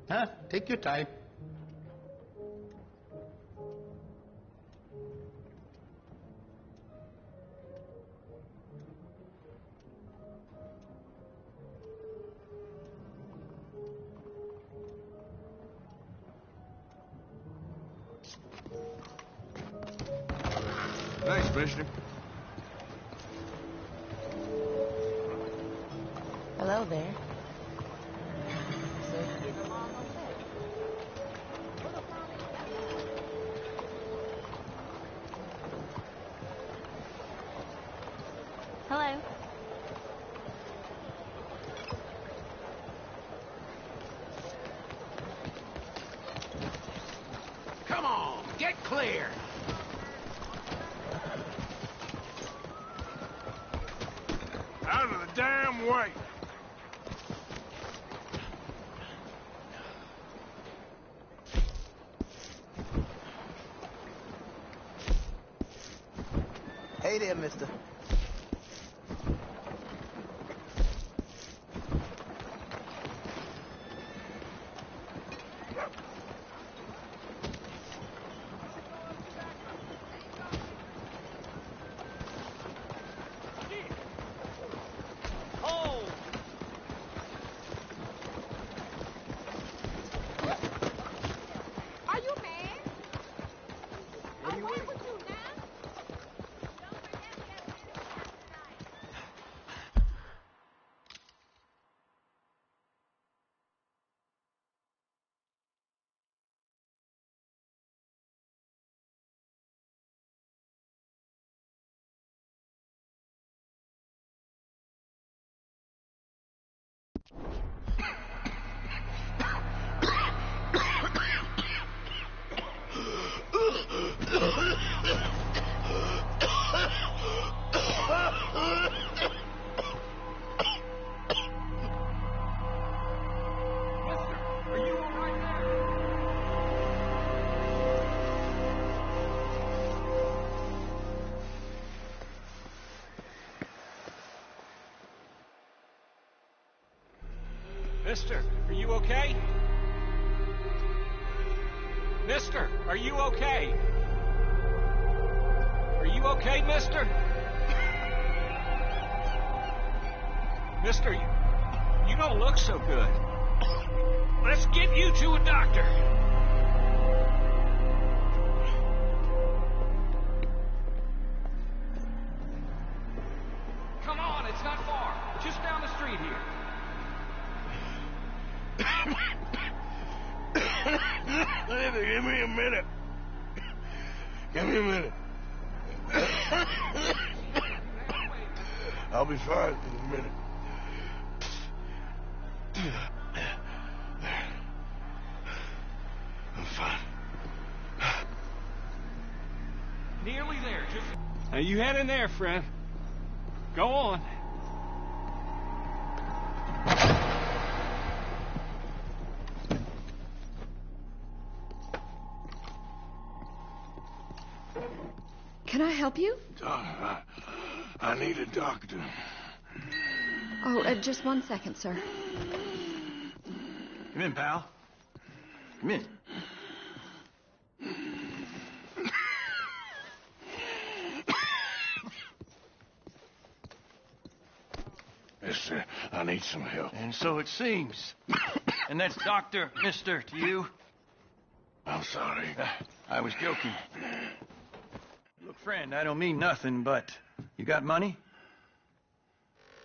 Huh? Take your time. Thanks, mister. Hello there. Hello. Come on, get clear. Out of the damn way. Hey there, mister. Are you mad? What are you waiting? With you now? Mister, are you okay? Mister, are you okay? Are you okay, mister? Mister, you don't look so good. Let's get you to a doctor. Come on, it's not far. Just down the street here. Give me a minute. Give me a minute. I'll be fine in a minute. I'm fine. Nearly there. Just now you head in there, friend. Go on. Can I help you? I need a doctor. Oh, just 1 second, sir. Come in, pal. Come in. Mister, I need some help. And so it seems. And that's Dr. Mister to you? I'm sorry. I was joking. Look, friend, I don't mean nothing, but you got money?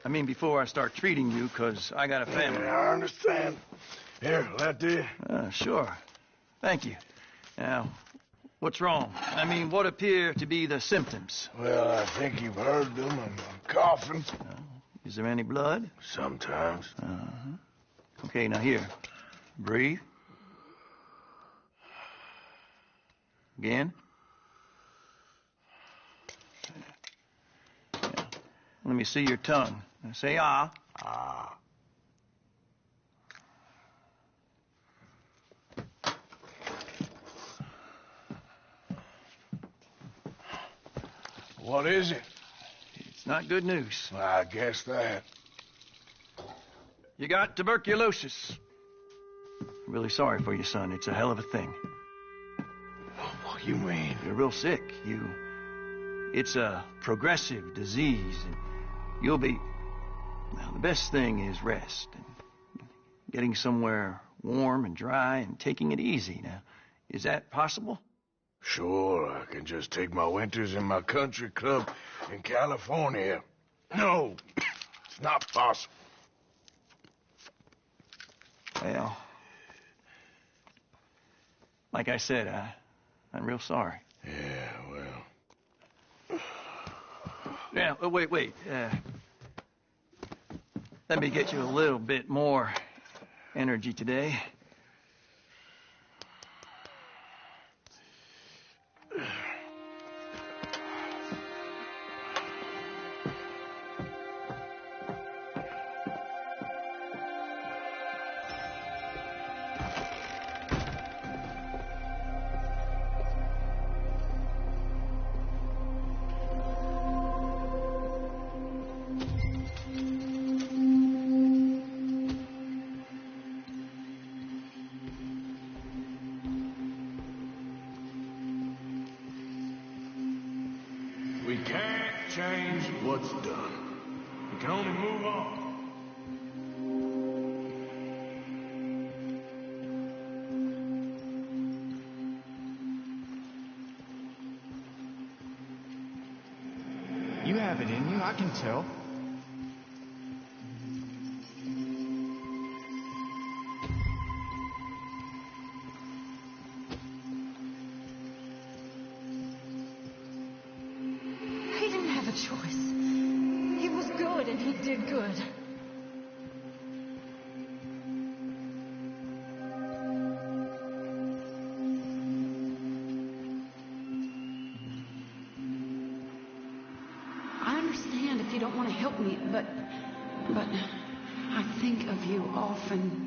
I mean, before I start treating you, 'cause I got a family. Yeah, I understand. Here, that do you? Sure. Thank you. Now, what's wrong? I mean, what appear to be the symptoms? Well, I think you've heard them. I'm coughing. Is there any blood? Sometimes. Okay, now here. Breathe. Again. Yeah. Let me see your tongue. Now say ah. Ah. What is it? It's not good news. I guess that. You got tuberculosis. really sorry for you, son. It's a hell of a thing. What do you mean? You're real sick. It's a progressive disease, and you'll be... Well, the best thing is rest, and getting somewhere warm and dry and taking it easy. Now, is that possible? Sure, I can just take my winters in my country club in California. No, it's not possible. Well, like I said, I'm real sorry. Yeah, well... Yeah, wait. Let me get you a little bit more energy today. We can't change what's done. We can only move on. You have it in you, I can tell. He didn't have a choice. He was good and he did good. I understand if you don't want to help me, but I think of you often.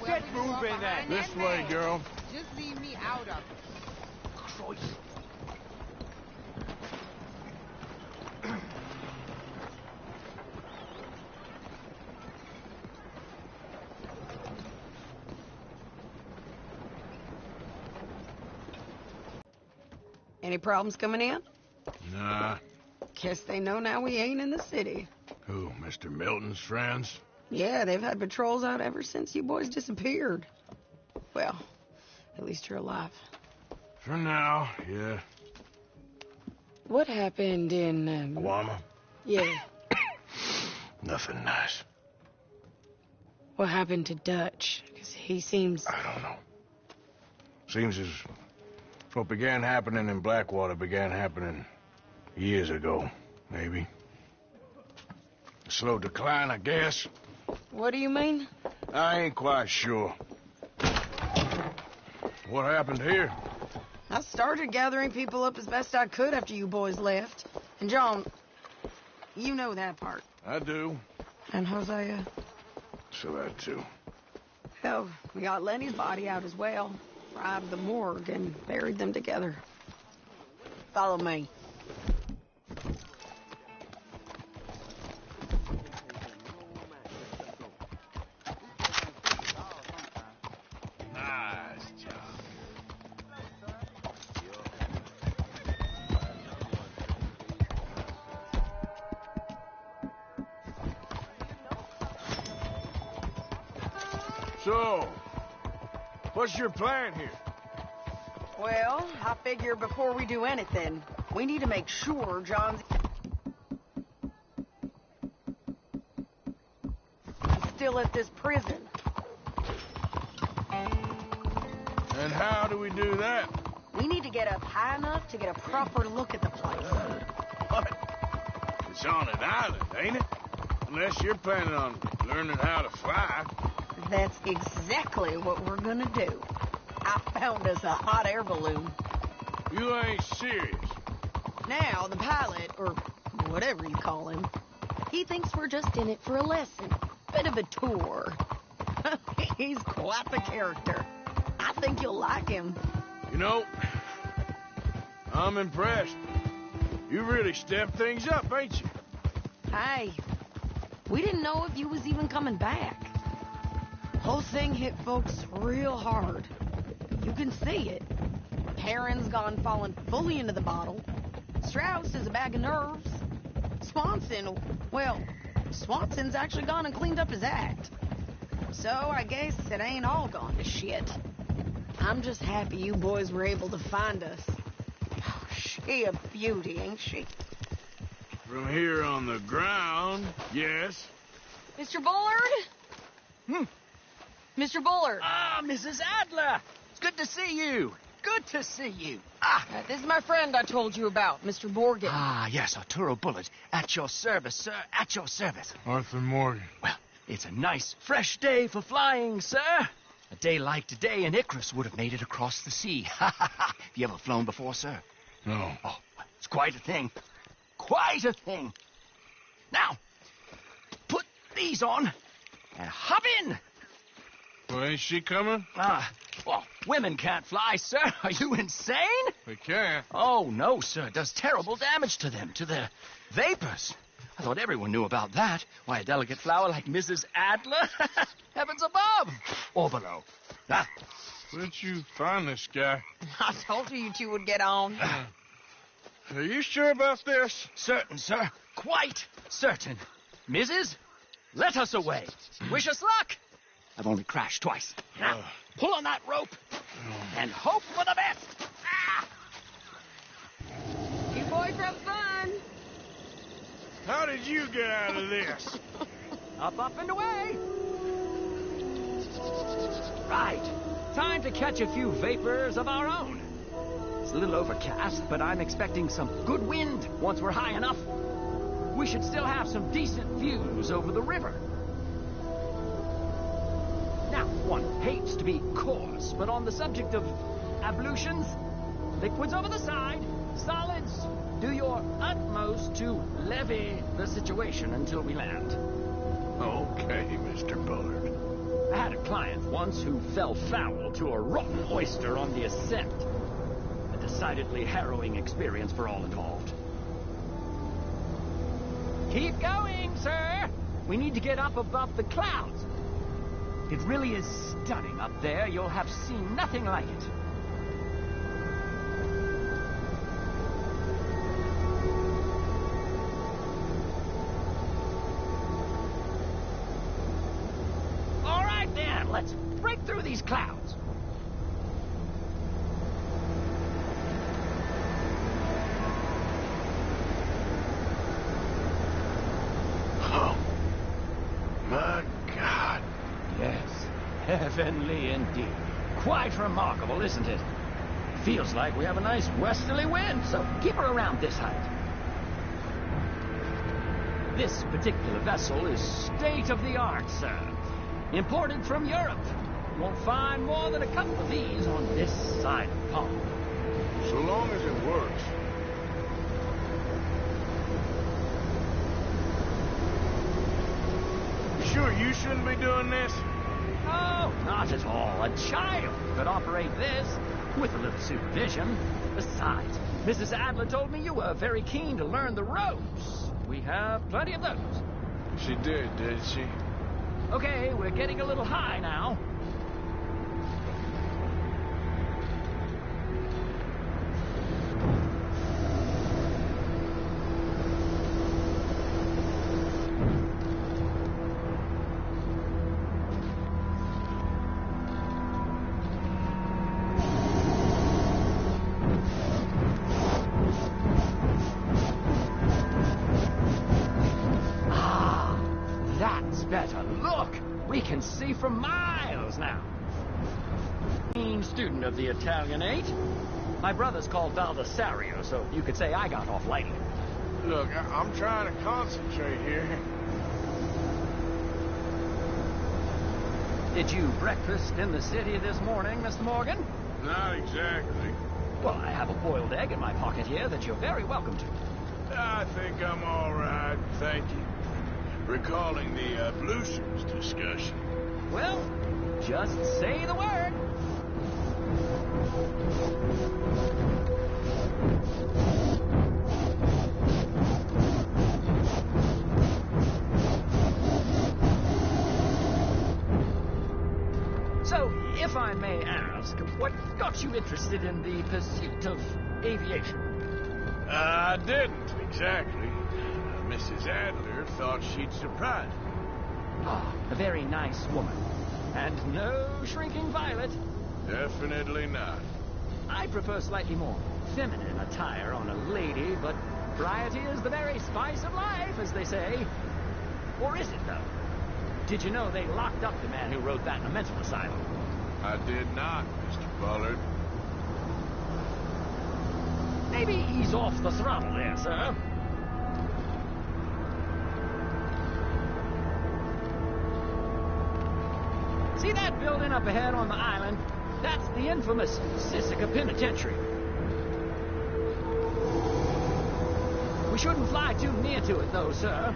Get moving then. This way, girl. Just leave me out of it. Christ. Any problems coming in? Nah. Guess they know now we ain't in the city. Who, Mr. Milton's friends? Yeah, they've had patrols out ever since you boys disappeared. Well, at least you're alive. For now, yeah. What happened in, Guama? Yeah. Nothing nice. What happened to Dutch? Because he seems... I don't know. Seems as what began happening in Blackwater began happening years ago, maybe. A slow decline, I guess. What do you mean? I ain't quite sure. What happened here? I started gathering people up as best I could after you boys left. And John, you know that part. I do. And Hosea? So that too. Hell, we got Lenny's body out as well. Robbed the morgue and buried them together. Follow me. Nice job. So, what's your plan here? Well, I figure before we do anything, We need to make sure John's still at this prison. And how do we do that? We need to get up high enough to get a proper look at the place. What? It's on an island, ain't it? Unless you're planning on learning how to fly. That's exactly what we're gonna do. I found us a hot air balloon. You ain't serious. Now, the pilot, or whatever you call him, he thinks we're just in it for a lesson. Bit of a tour. He's quite the character. I think you'll like him. You know, I'm impressed. You really stepped things up, ain't you? Hey, we didn't know if you was even coming back. Whole thing hit folks real hard. You can see it. Perrin's gone falling fully into the bottle. Strauss is a bag of nerves. Swanson's actually gone and cleaned up his act. So I guess it ain't all gone to shit. I'm just happy you boys were able to find us. Oh, she a beauty, ain't she? From here on the ground, yes. Mr. Bullard? Mr. Bullard. Ah, Mrs. Adler. It's good to see you. Good to see you. This is my friend I told you about, Mr. Morgan. Ah, yes, Arturo Bullard. At your service, sir. At your service. Arthur Morgan. Well, it's a nice, fresh day for flying, sir. A day like today, an Icarus would have made it across the sea. Have you ever flown before, sir? No. Oh, it's quite a thing. Quite a thing. Now, put these on and hop in. Well, ain't she coming? Well, women can't fly, sir. Are you insane? They can. Oh, no, sir. It does terrible damage to them, to their vapors. I thought everyone knew about that. Why, a delicate flower like Mrs. Adler? Heavens above. Or below. Where'd you find this guy? I told you two would get on. Are you sure about this? Certain, sir. Quite certain. Mrs., let us away. Wish us luck. I've only crashed twice. Now, pull on that rope and hope for the best. You boys have fun. How did you get out of this? Up, and away. Right. Time to catch a few vapors of our own. It's a little overcast, but I'm expecting some good wind once we're high enough. We should still have some decent views over the river. Now, one hates to be coarse, but on the subject of ablutions, liquids over the side, solids, do your utmost to levy the situation until we land. Okay, Mr. Bullard. I had a client once who fell foul to a rotten oyster on the ascent. A decidedly harrowing experience for all involved. Keep going, sir. We need to get up above the clouds. It really is stunning up there. You'll have seen nothing like it. All right, then. Let's break through these clouds. Oh, my God. Yes, heavenly indeed. Quite remarkable, isn't it? Feels like we have a nice westerly wind, so keep her around this height. This particular vessel is state-of-the-art, sir. Imported from Europe. You won't find more than a couple of these on this side of the pond. So long as it works. You sure you shouldn't be doing this? Oh, not at all. A child could operate this with a little supervision. Besides, Mrs. Adler told me you were very keen to learn the ropes. We have plenty of those. She did she? Okay, we're getting a little high now. see for miles now. Keen student of the Italianate. My brother's called Baldessario, so you could say I got off lightly. Look, I'm trying to concentrate here. Did you breakfast in the city this morning, Mr. Morgan? Not exactly. Well, I have a boiled egg in my pocket here that you're very welcome to. I think I'm all right, thank you. Recalling the ablutions discussion. Well, just say the word. So, if I may ask, what got you interested in the pursuit of aviation? I didn't, exactly. Mrs. Adler thought she'd surprise me. Ah, a very nice woman. And no shrinking violet. Definitely not. I prefer slightly more feminine attire on a lady, but variety is the very spice of life, as they say. Or is it, though? Did you know they locked up the man who wrote that in a mental asylum? I did not, Mr. Bullard. Maybe ease off the throttle there, sir. See that building up ahead on the island? That's the infamous Sisika Penitentiary. We shouldn't fly too near to it, though, sir.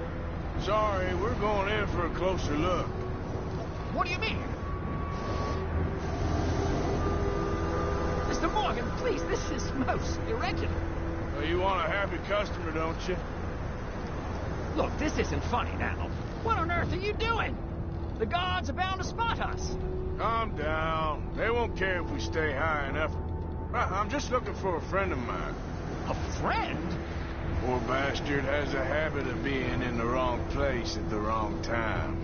Sorry, we're going in for a closer look. What do you mean? Mr. Morgan, please, this is most irregular. Well, you want a happy customer, don't you? Look, this isn't funny now. What on earth are you doing? The guards are bound to spot us. Calm down. They won't care if we stay high enough. I'm just looking for a friend of mine. A friend? Poor bastard has a habit of being in the wrong place at the wrong time.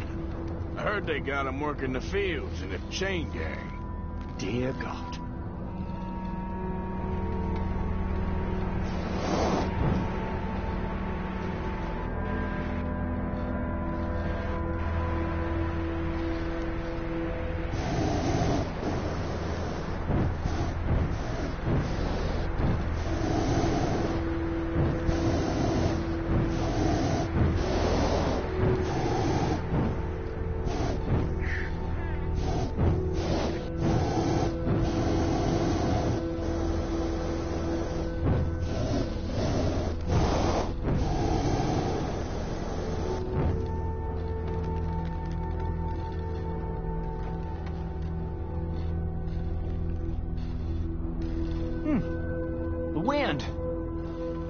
I heard they got him working the fields in a chain gang. Dear God. Wind.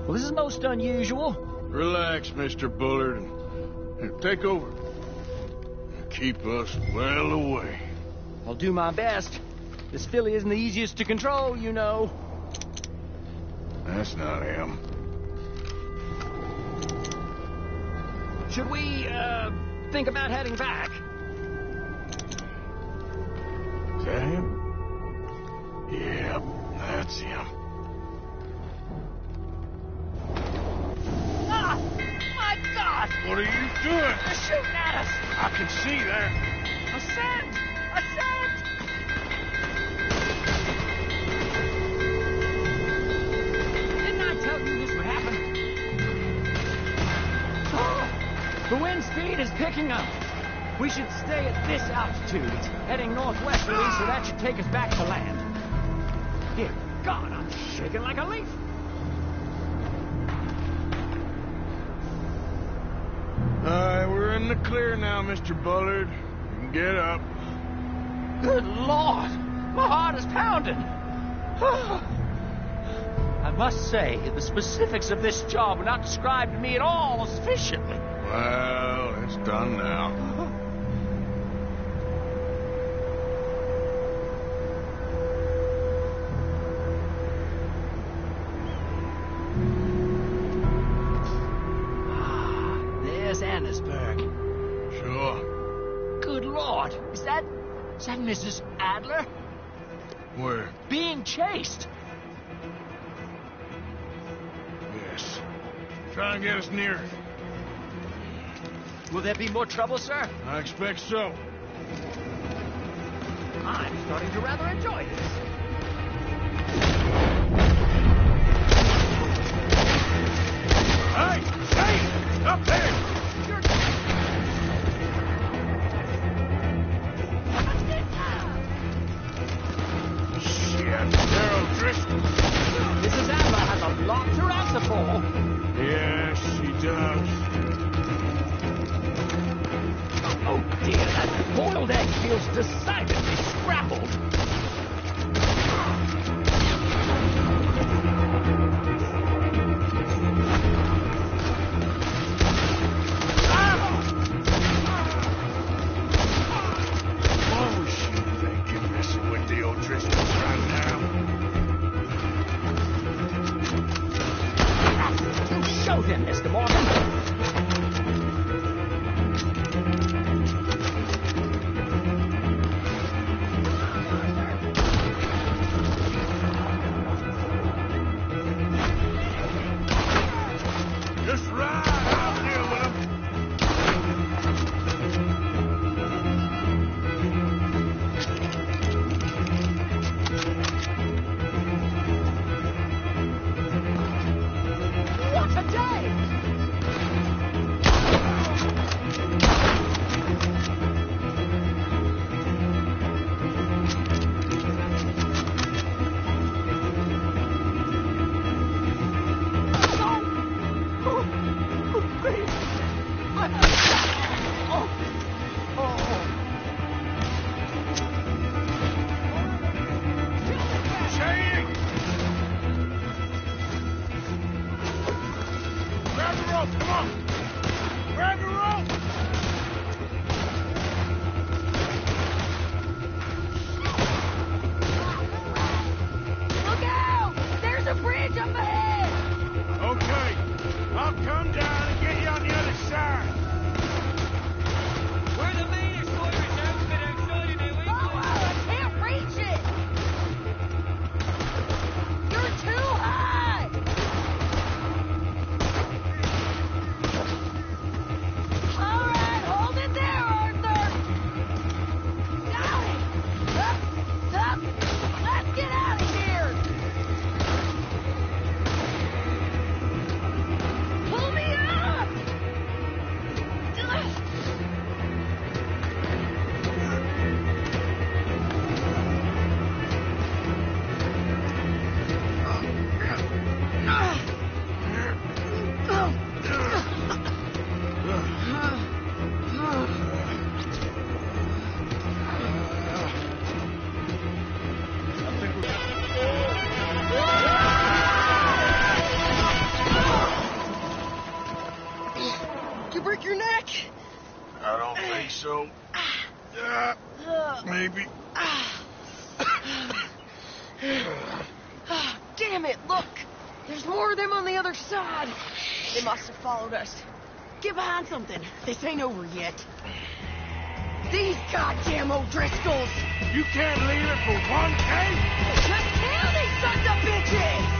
Well, this is most unusual. Relax, Mr. Bullard. Here, take over. Keep us well away. I'll do my best. This filly isn't the easiest to control, you know. That's not him. Should we, think about heading back? Is that him? Yep, that's him. Ah! My God! What are you doing? They're shooting at us! I can see that. Ascend! Ascend! Didn't I tell you this would happen? Oh, the wind speed is picking up. We should stay at this altitude. It's heading northwesterly, so that should take us back to land. Dear God, I'm shaking like a leaf. We're in the clear now, Mr. Bullard. You can get up. Good Lord! My heart is pounding. I must say, the specifics of this job were not described to me at all sufficiently. Well, it's done now. Annesburg. Sure. Good Lord. Is that Mrs. Adler? Where? Being chased. Yes. Try and get us near. Will there be more trouble, sir? I expect so. I'm starting to rather enjoy this. Hey! Hey! Up there! Shit, Daryl Driscoll. Mrs. Adler has a lot to answer for. Yes, she does. Oh dear, that boiled egg feels decidedly scrappled. Oh, shit, think you're messing with the O'Driscolls right now. Show them, Mr. Morgan. Just ride, I'll deal with them. What a day! Shady! Grab the rope, come on! Grab the rope! Look out! There's a bridge up ahead! Okay, I'll come down and get you on the other side. We're the main Sawyer's outfit outside of the Oh, I can't reach it! You're too high! All right, hold it there, Arthur! Got it! Up! Let's get out of here! Pull me up! Did you break your neck? I don't think so. Maybe. Damn it, look! There's more of them on the other side. They must have followed us. Get behind something. This ain't over yet. These goddamn O'Driscolls! You can't leave it for 1K? Just kill these sons of bitches!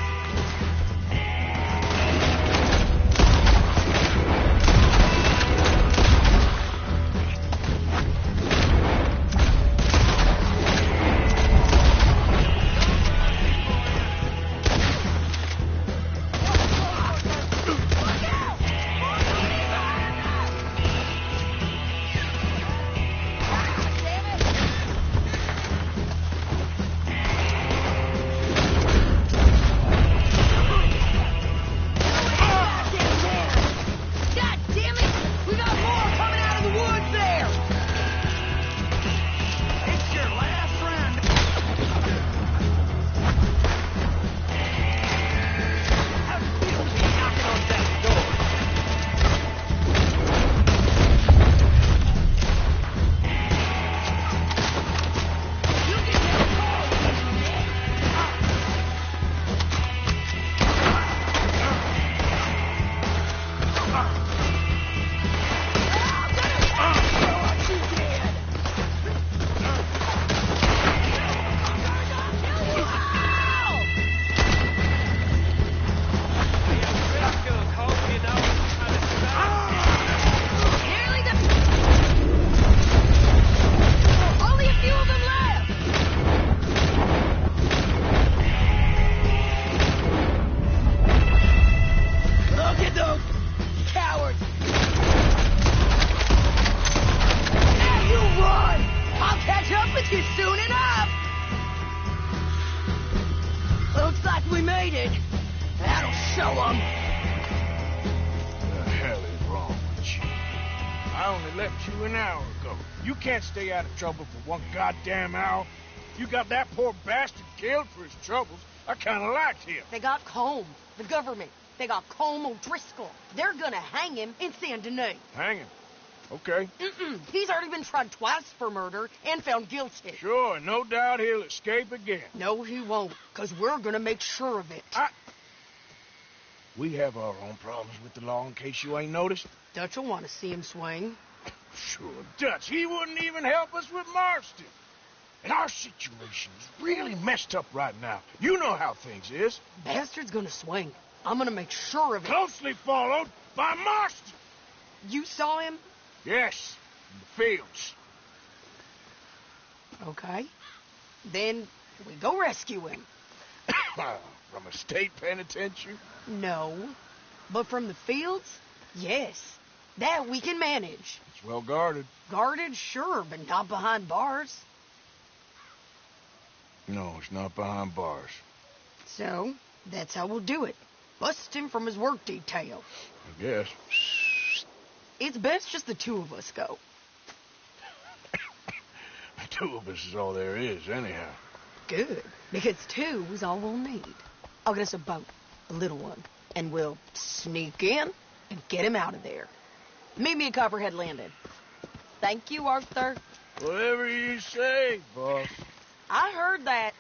Show 'em! The hell is wrong with you? I only left you an hour ago. You can't stay out of trouble for one goddamn hour. You got that poor bastard killed for his troubles. I kind of liked him. They got Colm, the government. They got Colm O'Driscoll. They're gonna hang him in Saint Denis. Hang him. Okay. He's already been tried twice for murder and found guilty. Sure, no doubt he'll escape again. No, he won't, because we're gonna make sure of it. We have our own problems with the law, in case you ain't noticed. Dutch will want to see him swing. Sure, Dutch, he wouldn't even help us with Marston. And our situation is really messed up right now. You know how things is. Bastard's gonna swing. I'm gonna make sure of it. Closely followed by Marston. You saw him? Yes, in the fields. Okay. Then we go rescue him. From a state penitentiary? No. But from the fields? Yes. That we can manage. It's well guarded. Guarded, sure, but not behind bars. No, it's not behind bars. So, that's how we'll do it. Bust him from his work detail. I guess. It's best just the two of us go. The two of us is all there is, anyhow. Good, because two is all we'll need. I'll get us a boat, a little one, and we'll sneak in and get him out of there. Meet me at Copperhead Landing. Thank you, Arthur. Whatever you say, boss. I heard that.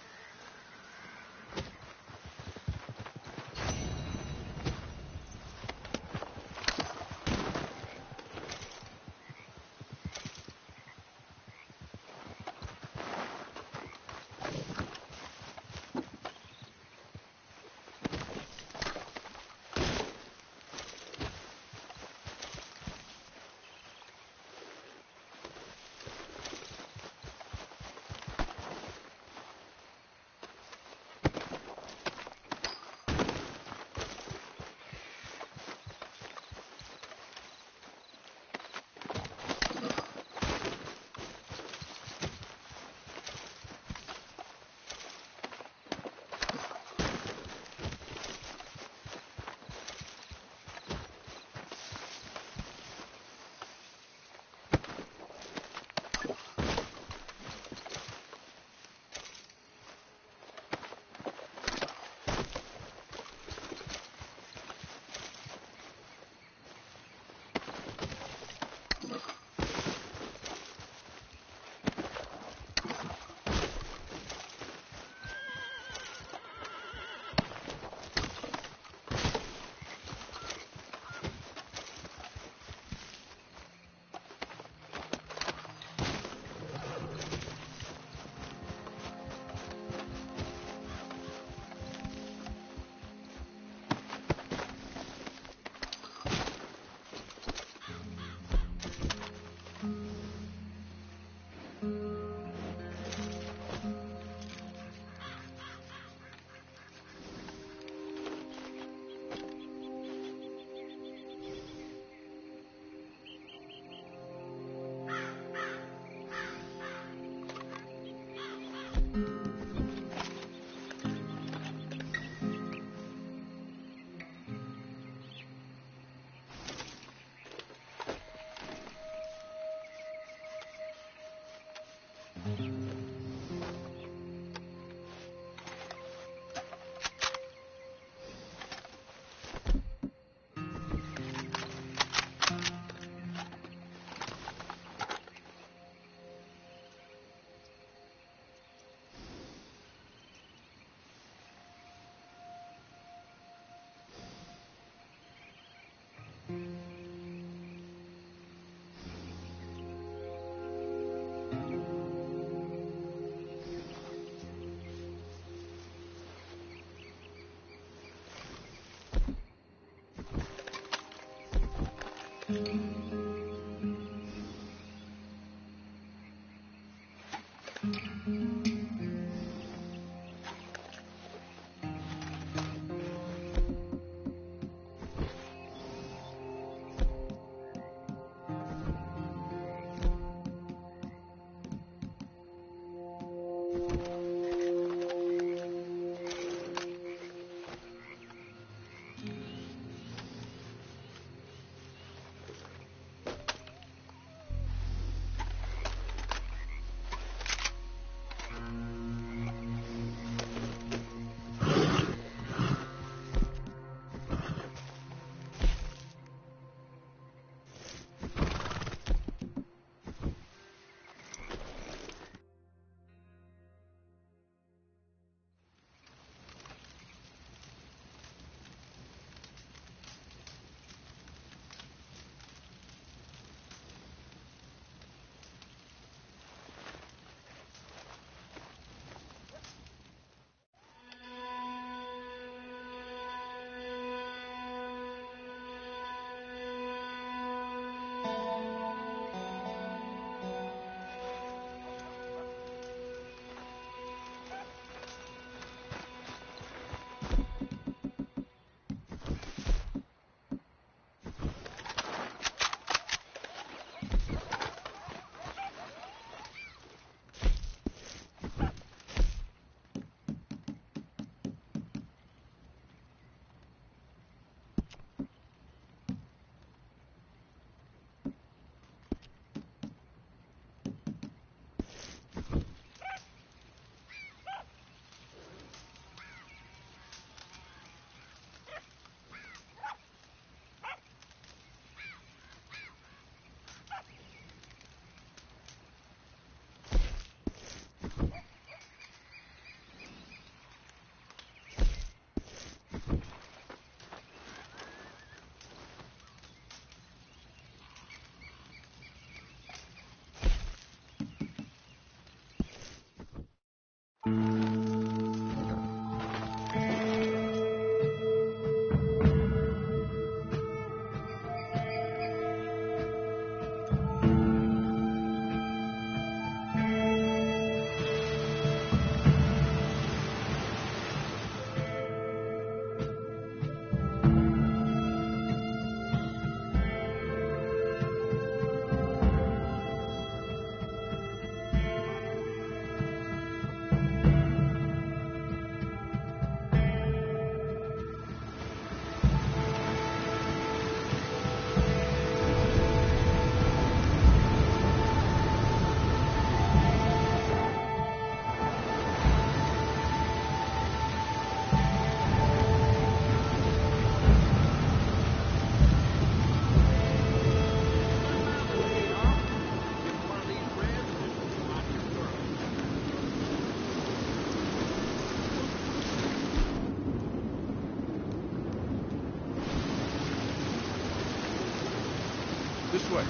This way.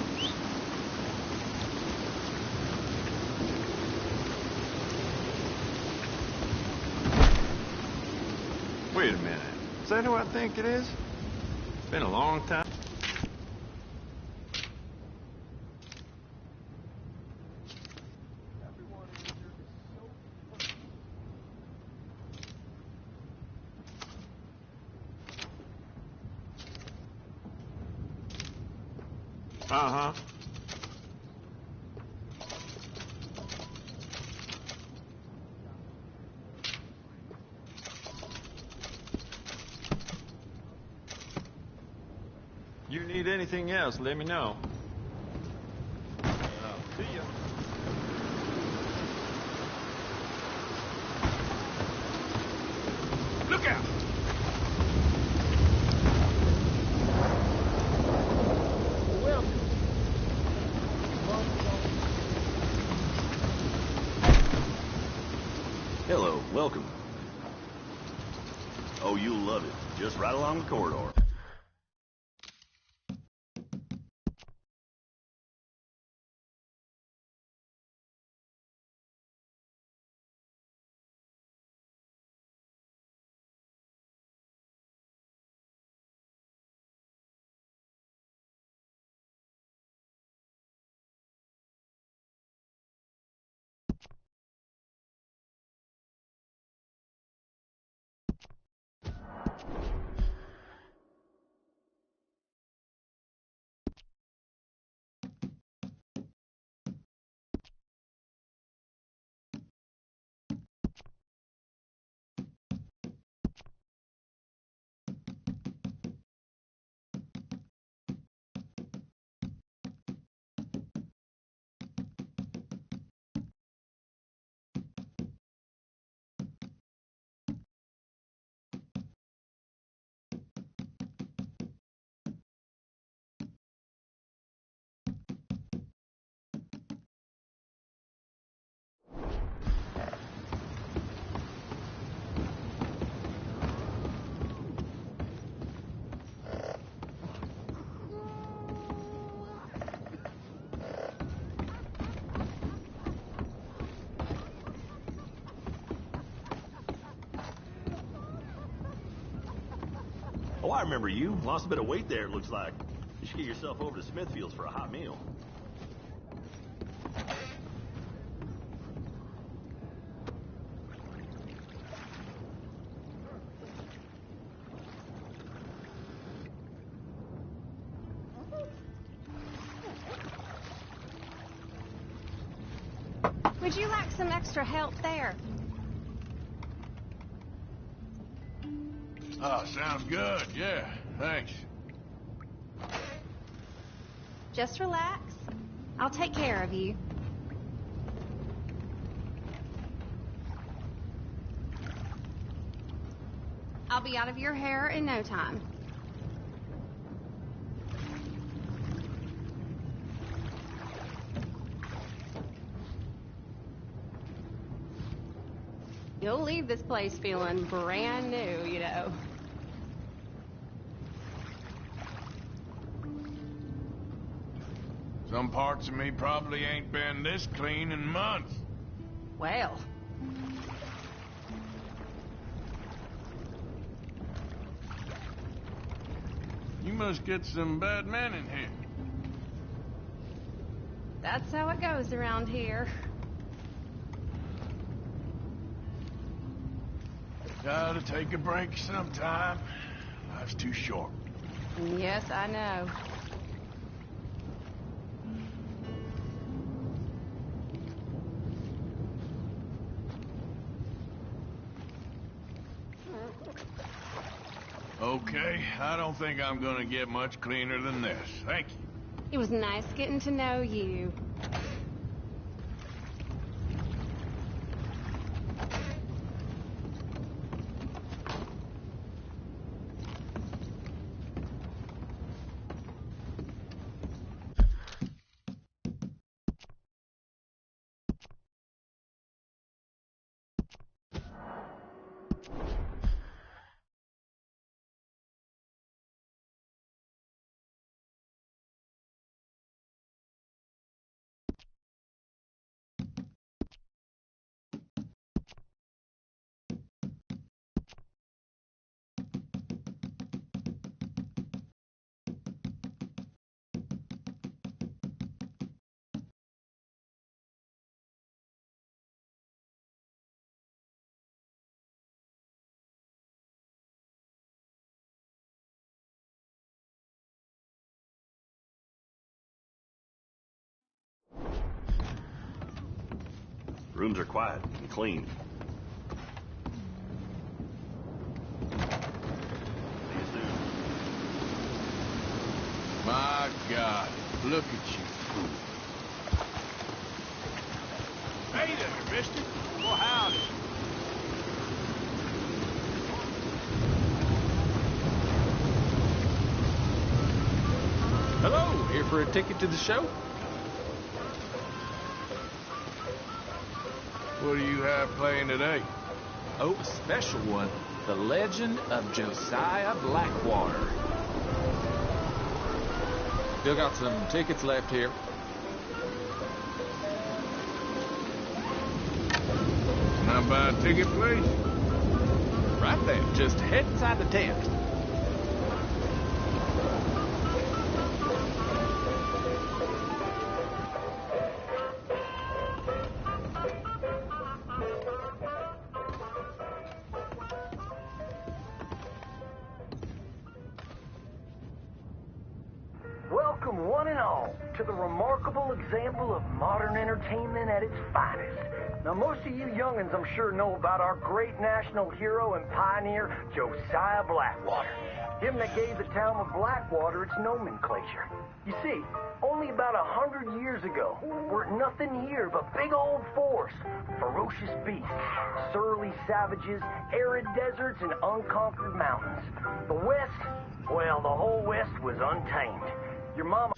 Wait a minute. Is that who I think it is? It's been a long time. Uh-huh. You need anything else, let me know. See ya. Look out! Hello, welcome. Oh, you'll love it. Just right along the corridor. Oh, I remember you. Lost a bit of weight there, it looks like. You should get yourself over to Smithfield's for a hot meal. Would you like some extra help there? Oh, sounds good. Yeah, thanks. Just relax. I'll take care of you. I'll be out of your hair in no time. You'll leave this place feeling brand new, you know. Some parts of me probably ain't been this clean in months. Well, You must get some bad men in here. that's how it goes around here. Gotta take a break sometime. Life's too short. Yes, I know. Okay, I don't think I'm gonna get much cleaner than this. Thank you. It was nice getting to know you. Rooms are quiet and clean. See you soon. My God, look at you, fool. Hey there, mister. Well, howdy. Hello, here for a ticket to the show? What do you have playing today? Oh, a special one. The Legend of Josiah Blackwater. Still got some tickets left here. Can I buy a ticket, please? Right there, just head inside the tent. Welcome, one and all, to the remarkable example of modern entertainment at its finest. Now, most of you young'uns, I'm sure, know about our great national hero and pioneer, Josiah Blackwater. Him that gave the town of Blackwater its nomenclature. You see, only about 100 years ago, weren't nothing here but big old forests, ferocious beasts, surly savages, arid deserts, and unconquered mountains. The West, well, the whole West was untamed. Your mama...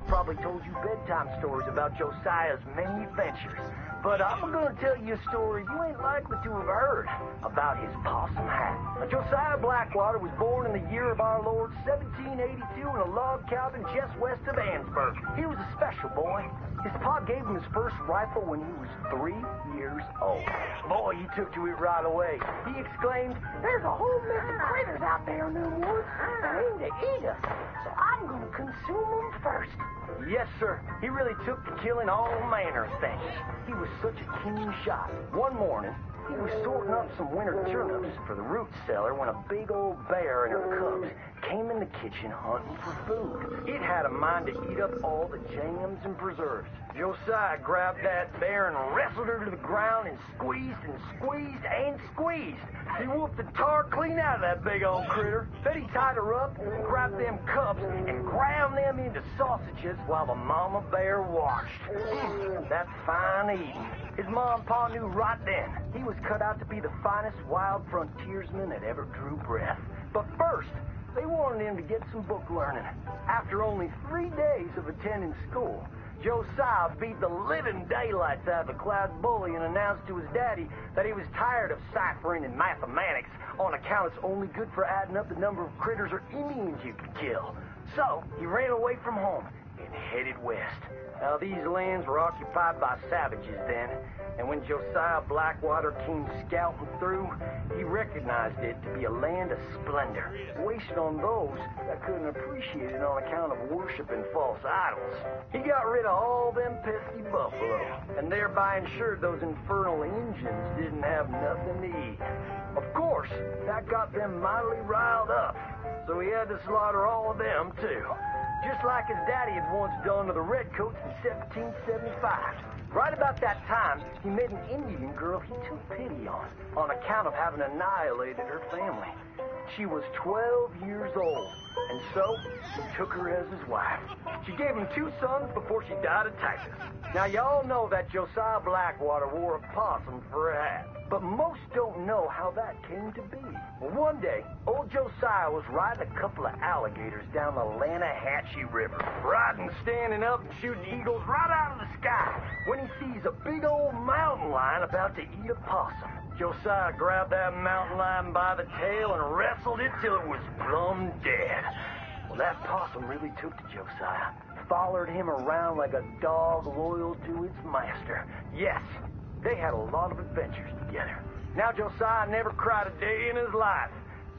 probably told you bedtime stories about Josiah's many adventures. But I'm gonna tell you a story you ain't likely to have heard about his possum hat. Now, Josiah Blackwater was born in the year of our Lord 1782 in a log cabin just west of Annesburg. He was a special boy. His pa gave him his first rifle when he was 3 years old. Boy, he took to it right away. He exclaimed, "There's a whole mess of critters out there in the woods that aim to eat us, so I'm gonna consume them first." Yes, sir. He really took to killing all manner of things. He was such a keen shot. One morning, he was sorting up some winter turnips for the root cellar when a big old bear and her cubs came in the kitchen hunting for food. It had a mind to eat up all the jams and preserves. Josiah grabbed that bear and wrestled her to the ground and squeezed and squeezed and squeezed. He whooped the tar clean out of that big old critter. Then he tied her up, grabbed them cubs, and ground them into sausages while the mama bear watched. That's fine eating. His mom and pa knew right then he was cut out to be the finest wild frontiersman that ever drew breath. But first, they wanted him to get some book learning. After only 3 days of attending school, Josiah beat the living daylights out of the Cloud bully and announced to his daddy that he was tired of ciphering and mathematics on account it's only good for adding up the number of critters or Indians you could kill. So he ran away from home and headed west. Now, these lands were occupied by savages then, and when Josiah Blackwater came scouting through, he recognized it to be a land of splendor, wasted on those that couldn't appreciate it on account of worshiping false idols. He got rid of all them pesky buffalo, and thereby ensured those infernal Injuns didn't have nothing to eat. Of course, that got them mightily riled up, so he had to slaughter all of them, too. Just like his daddy had once done to the Redcoats in 1775. Right about that time, he met an Indian girl he took pity on account of having annihilated her family. She was 12 years old, and so he took her as his wife. She gave him 2 sons before she died of typhus. Now, y'all know that Josiah Blackwater wore a possum for a hat, but most don't know how that came to be. Well, one day, old Josiah was riding a couple of alligators down the Lanahatchee River, riding, standing up, and shooting eagles right out of the sky, when he sees a big old mountain lion about to eat a possum. Josiah grabbed that mountain lion by the tail and wrestled it till it was plumb dead. Well, that possum really took to Josiah. Followed him around like a dog loyal to its master. Yes, they had a lot of adventures together. Now, Josiah never cried a day in his life,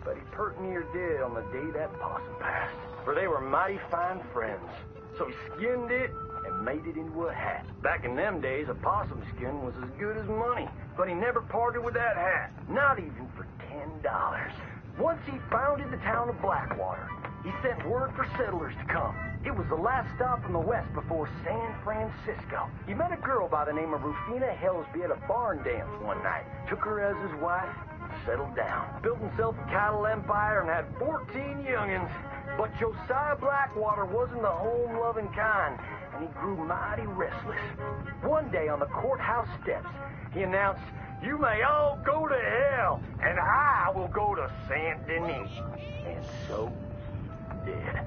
but he pert near did on the day that possum passed. For they were mighty fine friends. So he skinned it and made it into a hat. Back in them days, a possum skin was as good as money. But he never parted with that hat, not even for 10 $10. Once he founded the town of Blackwater, he sent word for settlers to come. It was the last stop from the west before San Francisco. He met a girl by the name of Rufina Helsby at a barn dance one night, took her as his wife, settled down, built himself a cattle empire, and had 14 youngins. But Josiah Blackwater wasn't the home-loving kind, and he grew mighty restless. One day on the courthouse steps, he announced, "You may all go to hell, and I will go to Saint Denis." And so he did.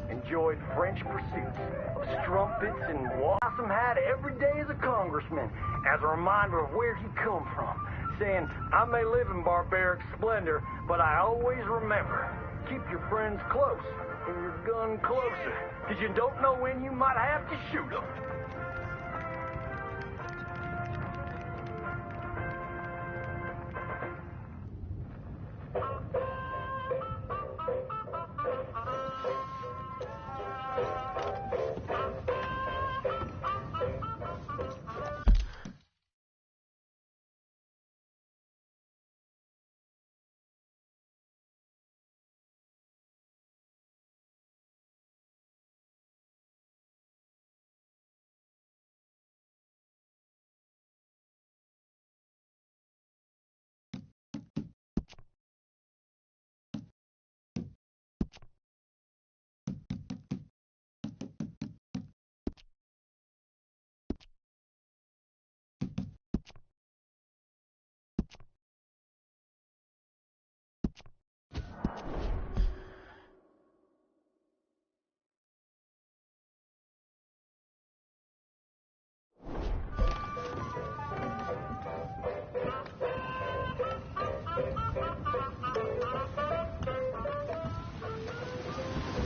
Enjoyed French pursuits of strumpets and Blossom hat every day as a congressman, as a reminder of where he'd come from, saying, "I may live in barbaric splendor, but I always remember, keep your friends close and your gun closer, because you don't know when you might have to shoot them."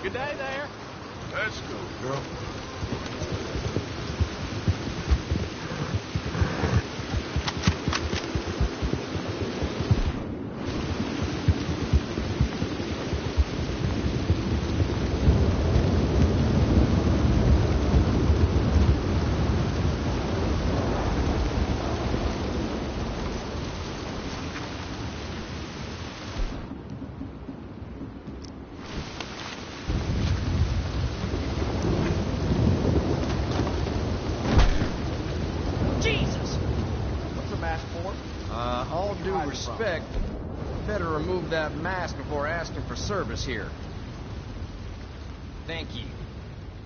Good day there. Let's go, girl. All due respect, better remove that mask before asking for service here. Thank you.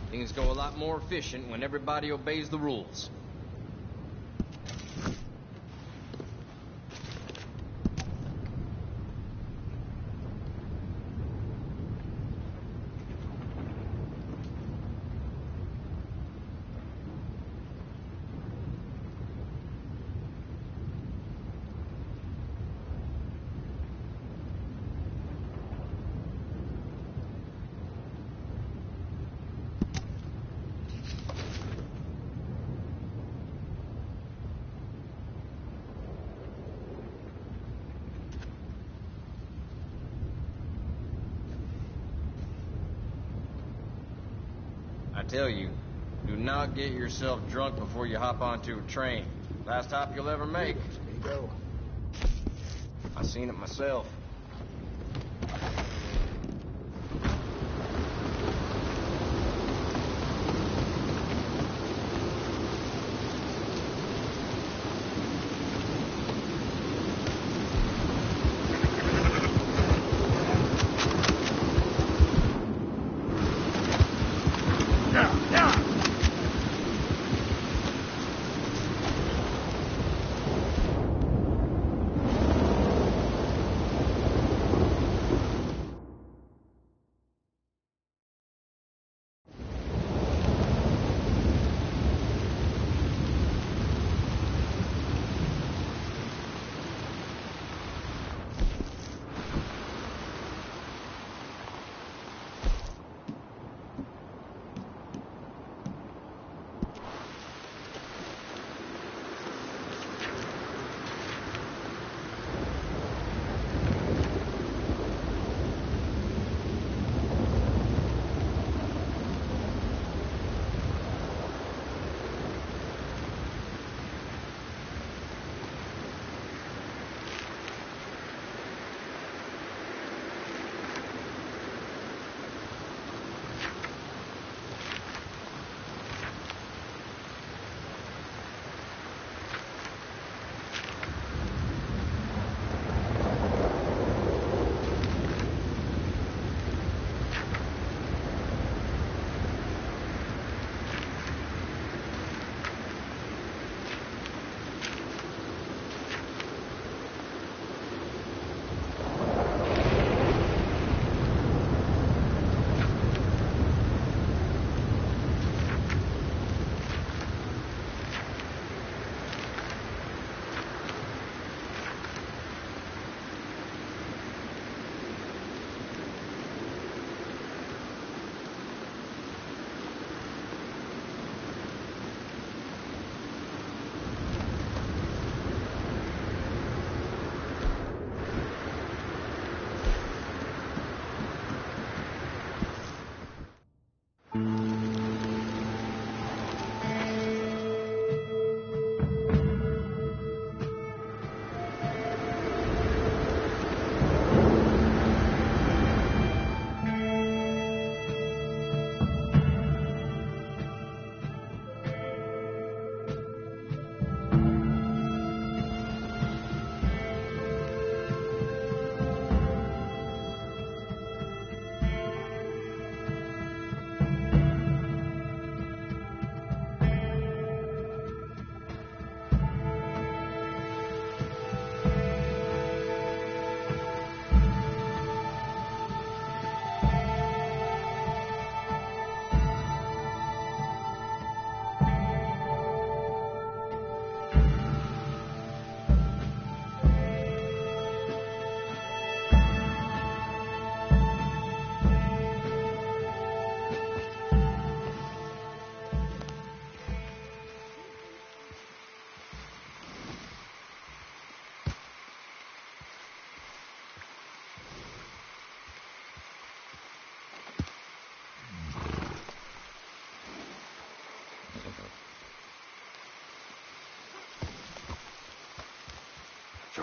Things go a lot more efficient when everybody obeys the rules. I tell you, do not get yourself drunk before you hop onto a train. Last hop you'll ever make. Here you go. I seen it myself.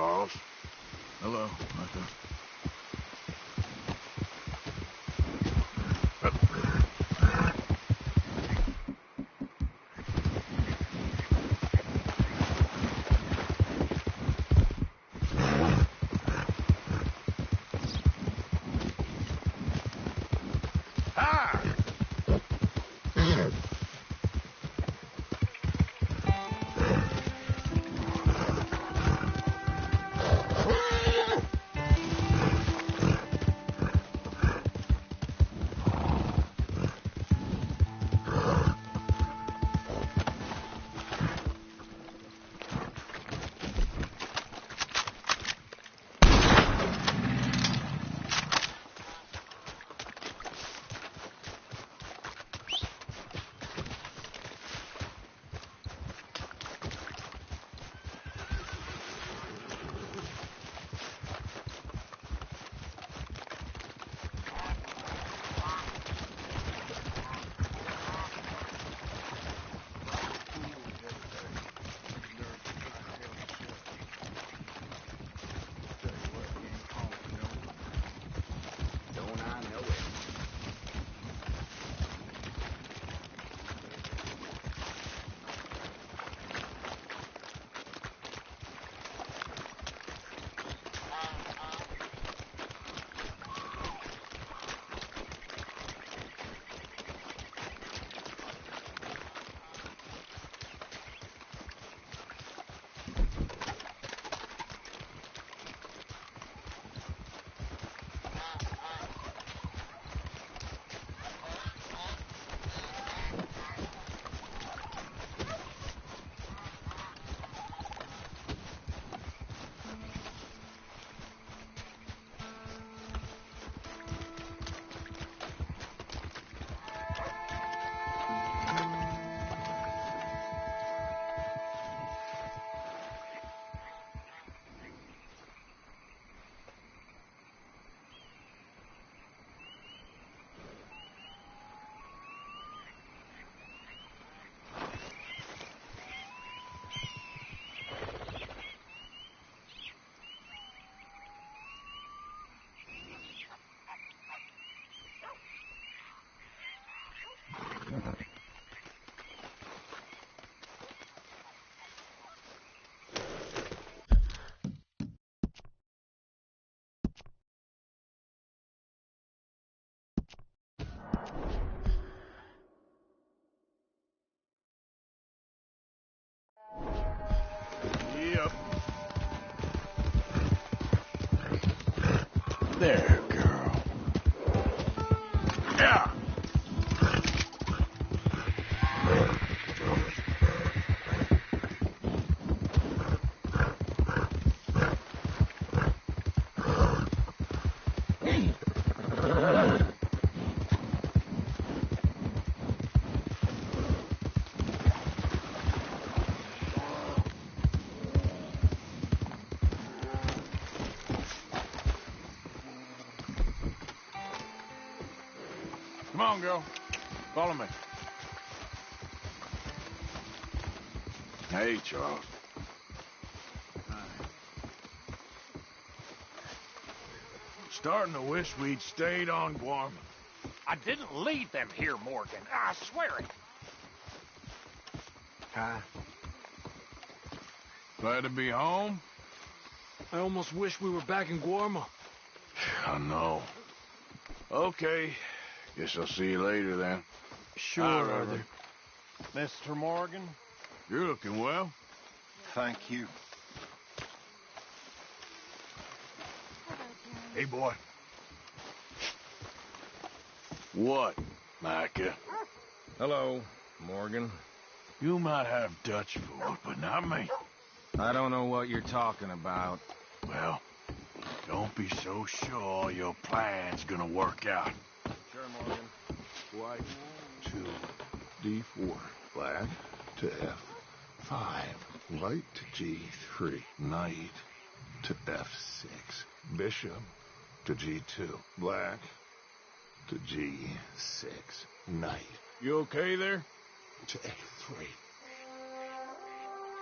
Charles. Hello, Micah. Yep. There, girl. Yeah. Come on, girl. Follow me. Hey, Charles. Starting to wish we'd stayed on Guarma. I didn't leave them here, Morgan. I swear it. Hi. Glad to be home? I almost wish we were back in Guarma. I know. Okay. Guess I'll see you later then. Sure, Hi, Arthur. Reverend. Mr. Morgan? You're looking well. Thank you. Hey, boy. What, Micah? Hello, Morgan. You might have Dutch food, but not me. I don't know what you're talking about. Well, don't be so sure your plan's gonna work out. Sure, Morgan. White to D4. Black to F5. White to G3. Knight to F6. Bishop to G2. Black to G6. Knight You okay there? to A3.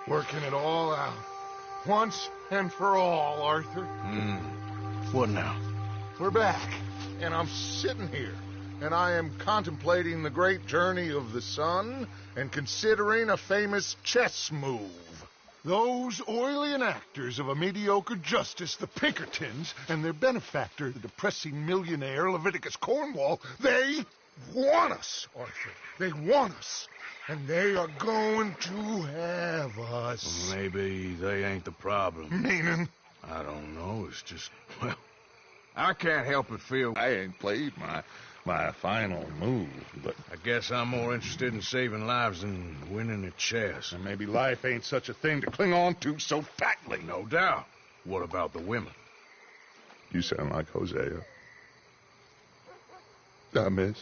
Working it all out. Once and for all, Arthur. What now? We're back, and I'm sitting here, and I am contemplating the great journey of the sun and considering a famous chess move. Those oily enactors of a mediocre justice, the Pinkertons, and their benefactor, the depressing millionaire Leviticus Cornwall, they want us, Arthur. They want us. And they are going to have us. Maybe they ain't the problem. Meaning? I don't know. It's just, well, I can't help but feel I ain't played my final move, but I guess I'm more interested in saving lives than winning at chess. And maybe life ain't such a thing to cling on to so fatly. No doubt. What about the women? You sound like Hosea. Miss.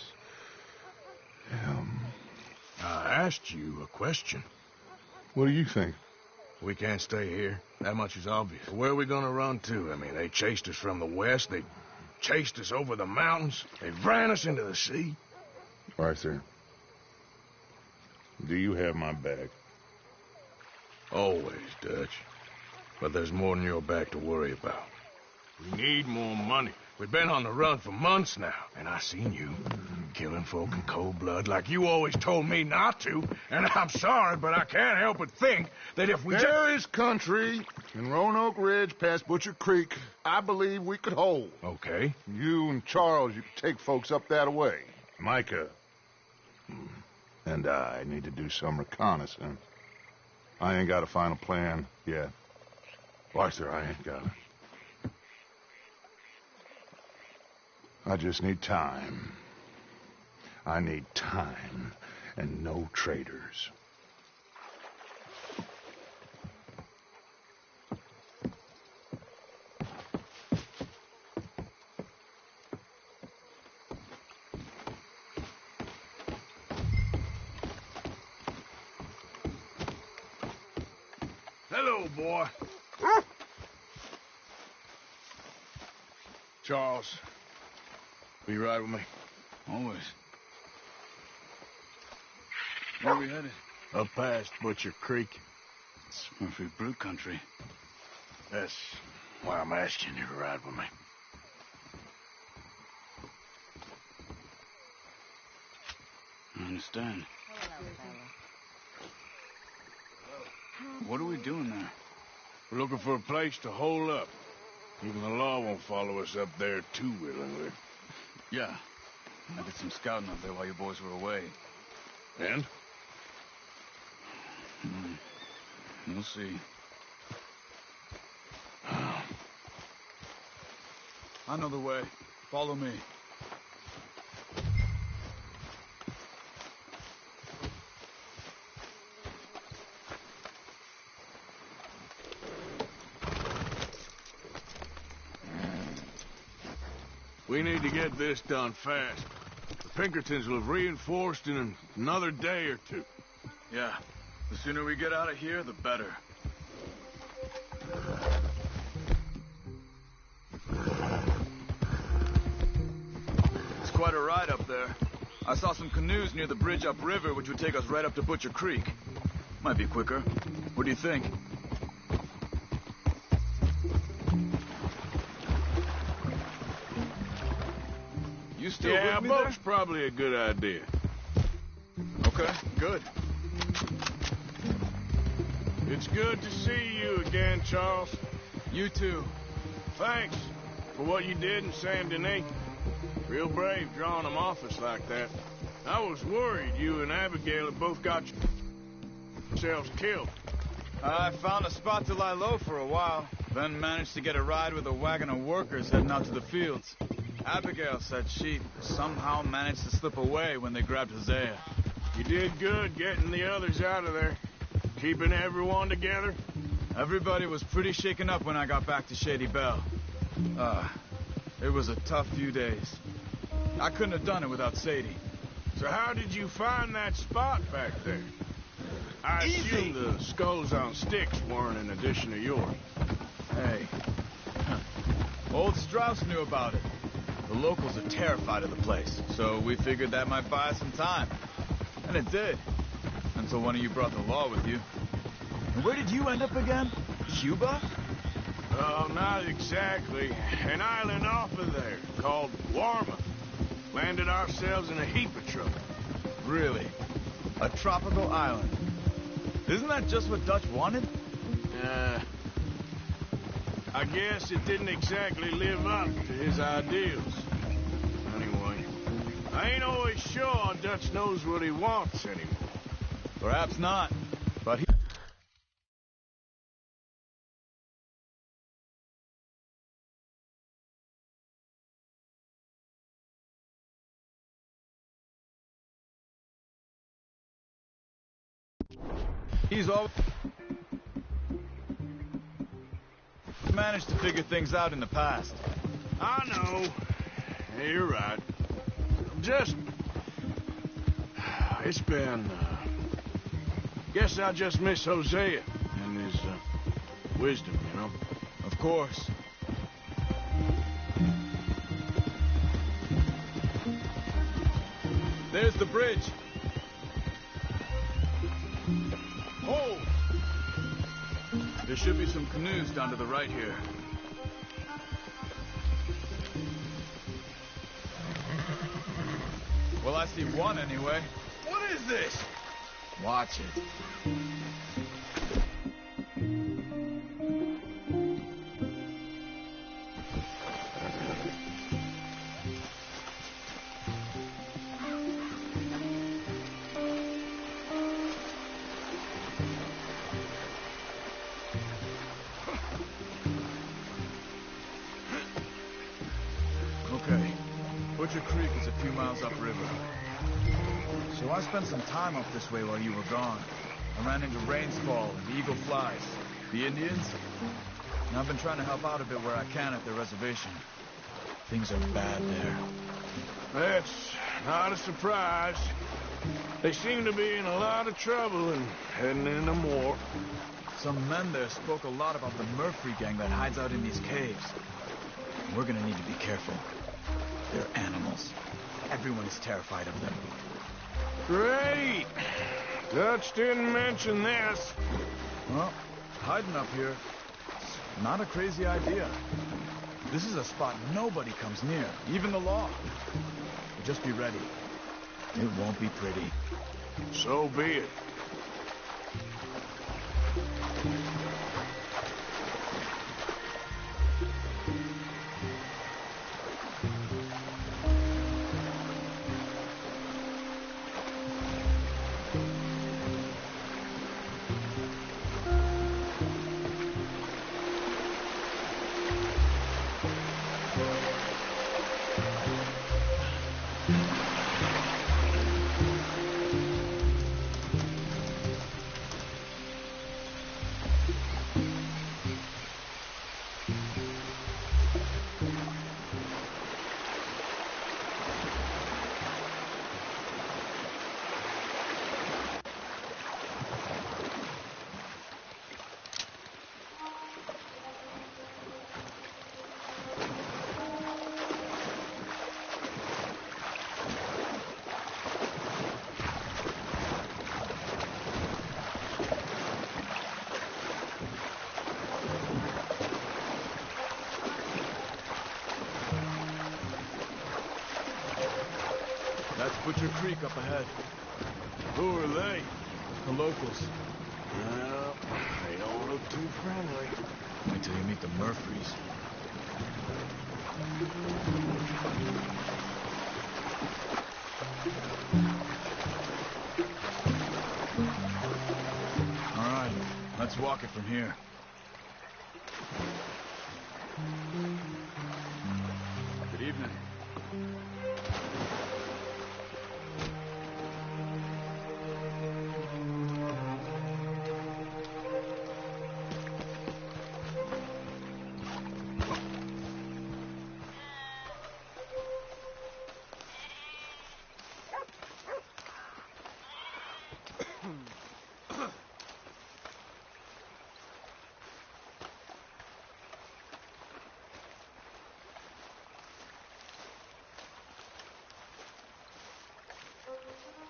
I asked you a question. What do you think? We can't stay here. That much is obvious. Where are we gonna run to? I mean, they chased us from the west. They chased us over the mountains. They ran us into the sea. Arthur, do you have my back? Always, Dutch. But there's more than your back to worry about. We need more money. We've been on the run for months now, and I seen you killing folk in cold blood like you always told me not to, and I'm sorry, but I can't help but think that if we There is country in Roanoke Ridge past Butcher Creek I believe we could hold. Okay. You and Charles, you could take folks up that way. Micah and I need to do some reconnaissance. I ain't got a final plan yet. Arthur, I ain't got it. I just need time. I need time and no traitors. Hello, boy. Charles, will you ride with me? Always. Where are we headed? Up past Butcher Creek. It's Murphy Brew country. That's why I'm asking you to ride with me. I understand. What are we doing there? We're looking for a place to hole up. Even the law won't follow us up there too willingly. Yeah. I did some scouting up there while you boys were away. And? We'll see. I know the way. Follow me. We need to get this done fast. The Pinkertons will have reinforced in another day or two. Yeah. The sooner we get out of here, the better. It's quite a ride up there. I saw some canoes near the bridge upriver, which would take us right up to Butcher Creek. Might be quicker. What do you think? You still yeah, with me boat's there? probably a good idea. Okay, good. It's good to see you again, Charles. You too. Thanks for what you did in Saint Denis. Real brave drawing them off us like that. I was worried you and Abigail had both got yourselves killed. I found a spot to lie low for a while, then managed to get a ride with a wagon of workers heading out to the fields. Abigail said she somehow managed to slip away when they grabbed Hosea. You did good getting the others out of there. Keeping everyone together? Everybody was pretty shaken up when I got back to Shady Belle. It was a tough few days. I couldn't have done it without Sadie. So how did you find that spot back there? I assume the skulls on sticks weren't an addition of yours. Hey. Old Strauss knew about it. The locals are terrified of the place, so we figured that might buy us some time. And it did. Until one of you brought the law with you. And where did you end up again? Cuba? Oh, not exactly. An island off of there called Warma. Landed ourselves in a heap of trouble. Really? A tropical island? Isn't that just what Dutch wanted? I guess it didn't exactly live up to his ideals. Anyway, I ain't always sure Dutch knows what he wants anymore. Perhaps not, but he... He's all managed to figure things out in the past. I know. Yeah, you're right. Just... It's been... Guess I just miss Hosea and his wisdom, you know? Of course. There's the bridge. Oh! There should be some canoes down to the right here. Well, I see one anyway. What is this? Watch it. Okay. Butcher Creek is a few miles upriver. So I spent some time up this way while you were gone. I ran into Rainsfall and the Eagle Flies. The Indians? And I've been trying to help out a bit where I can at their reservation. Things are bad there. That's not a surprise. They seem to be in a lot of trouble and heading into more. Some men there spoke a lot about the Murphy gang that hides out in these caves. We're gonna need to be careful. They're animals. Everyone's terrified of them. Great! Dutch didn't mention this. Well, hiding up here, not a crazy idea. This is a spot nobody comes near, even the law. But just be ready. It won't be pretty. So be it. That's Butcher Creek up ahead. Who are they? The locals. Well, they don't look too friendly. Wait till you meet the Murphys. All right, let's walk it from here. Good evening.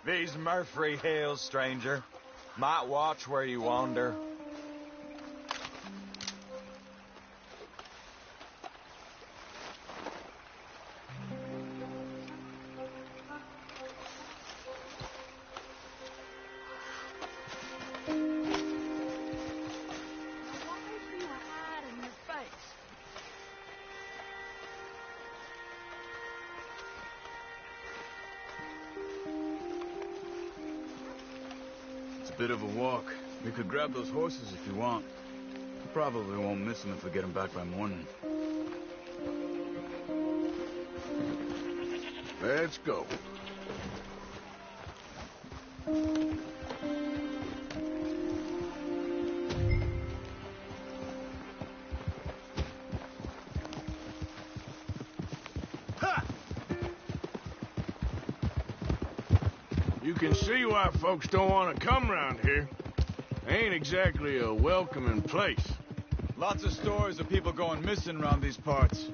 These Murphy Hills, stranger. Might watch where you wander. Bit of a walk. We could grab those horses if you want. We probably won't miss them if we get them back by morning. Let's go. You can see why folks don't want to come around here. Ain't exactly a welcoming place. Lots of stories of people going missing around these parts.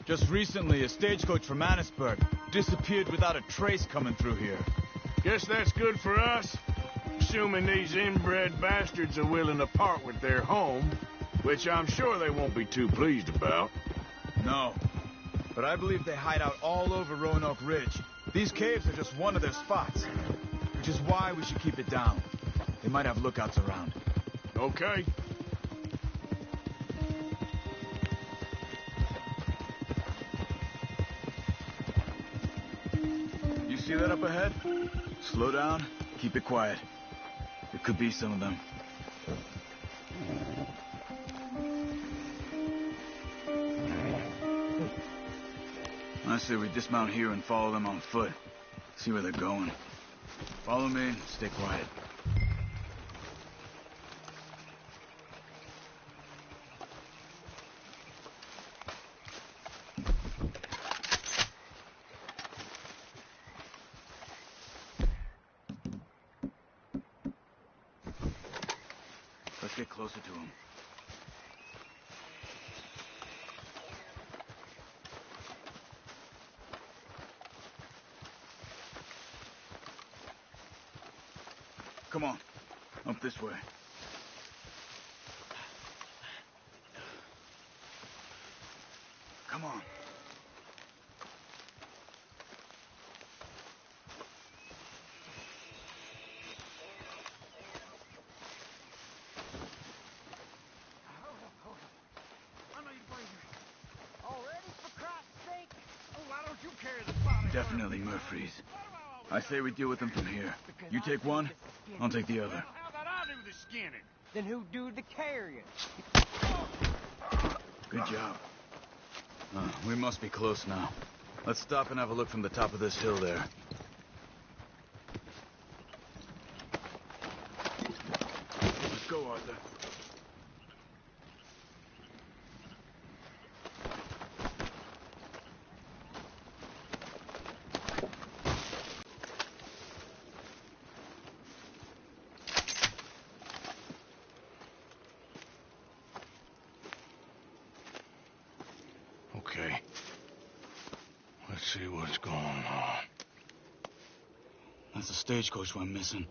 Just recently, a stagecoach from Annisburg disappeared without a trace coming through here. Guess that's good for us. Assuming these inbred bastards are willing to part with their home, which I'm sure they won't be too pleased about. No. But I believe they hide out all over Roanoke Ridge. These caves are just one of their spots. Which is why we should keep it down. They might have lookouts around. Okay. You see that up ahead? Slow down, keep it quiet. It could be some of them. I say we dismount here and follow them on foot. See where they're going. Follow me and stay quiet. Let's get closer to him. Come on, up this way. Come on. Definitely Murphy's. I say we deal with them from here. You take one, I'll take the other. How about I do the skinning? Then who do the carrying? Good job. We must be close now. Let's stop and have a look from the top of this hill there. Let's go, Arthur. Okay. Let's see what's going on. That's the stagecoach we're missing.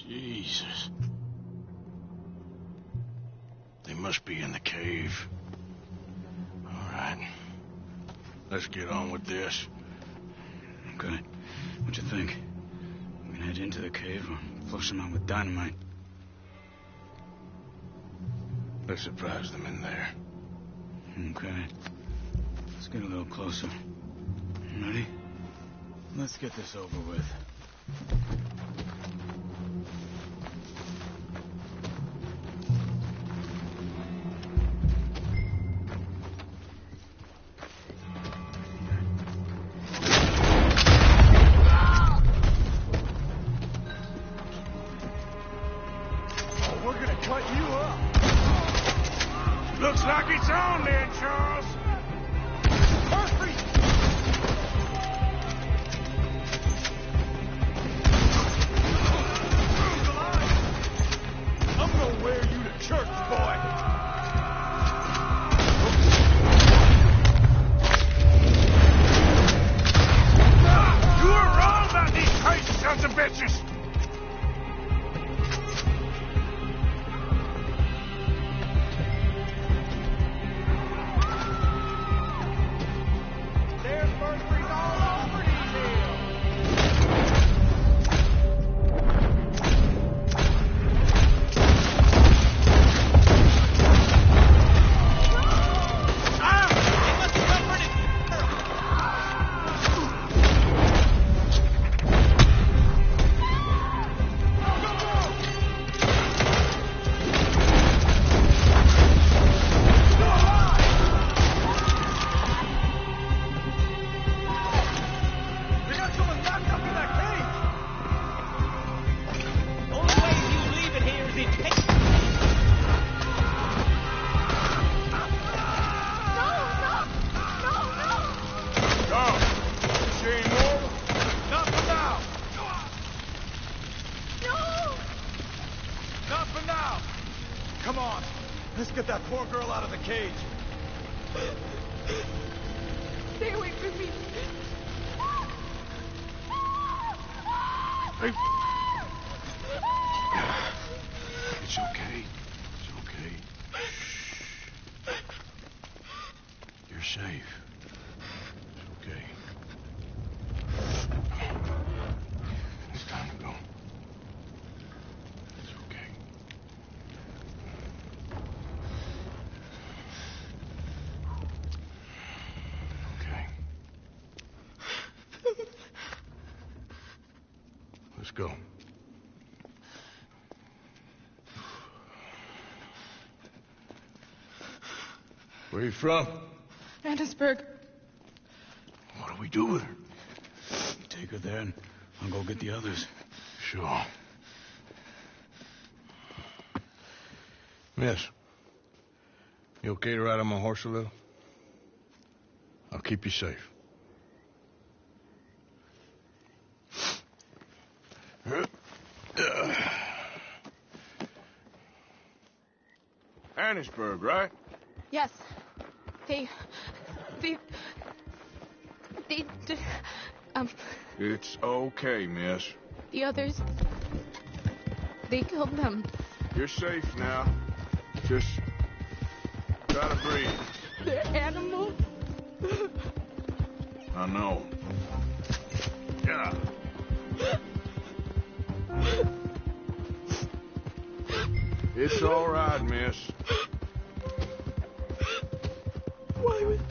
Jesus. They must be in the cave. All right. Let's get on with this. Okay. What you think? We can head into the cave or flush them out with dynamite? Let's surprise them in there. Okay. Let's get a little closer. Ready? Let's get this over with. We're gonna cut you up. Looks like it's on then, Charles. Murphy! I'm gonna wear you to church, boy. You were wrong about these crazy sons of bitches. Let's get that poor girl out of the cage. Stay away from me. Hey. It's okay. It's okay. Shh. You're safe. It's okay. It's time to go. It's okay. Okay. Let's go. Where you from? Annesburg. What do we do with her? Take her there and I'll go get the others. Sure. Miss, you okay to ride on my horse a little? I'll keep you safe. Annesburg, right? Yes. They It's okay, miss. the others, they killed them. You're safe now. Just try to breathe. They're animals. I know. Yeah. It's all right, miss. Why would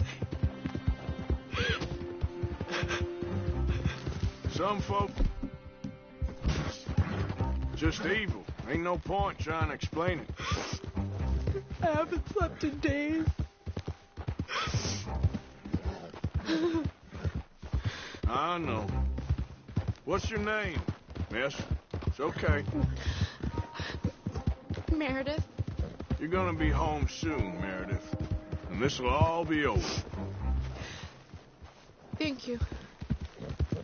Some folk just evil. Ain't no point trying to explain it. I haven't slept in days. I know. What's your name, miss? It's okay. Meredith. You're gonna be home soon, Meredith. And this'll all be over. Thank you.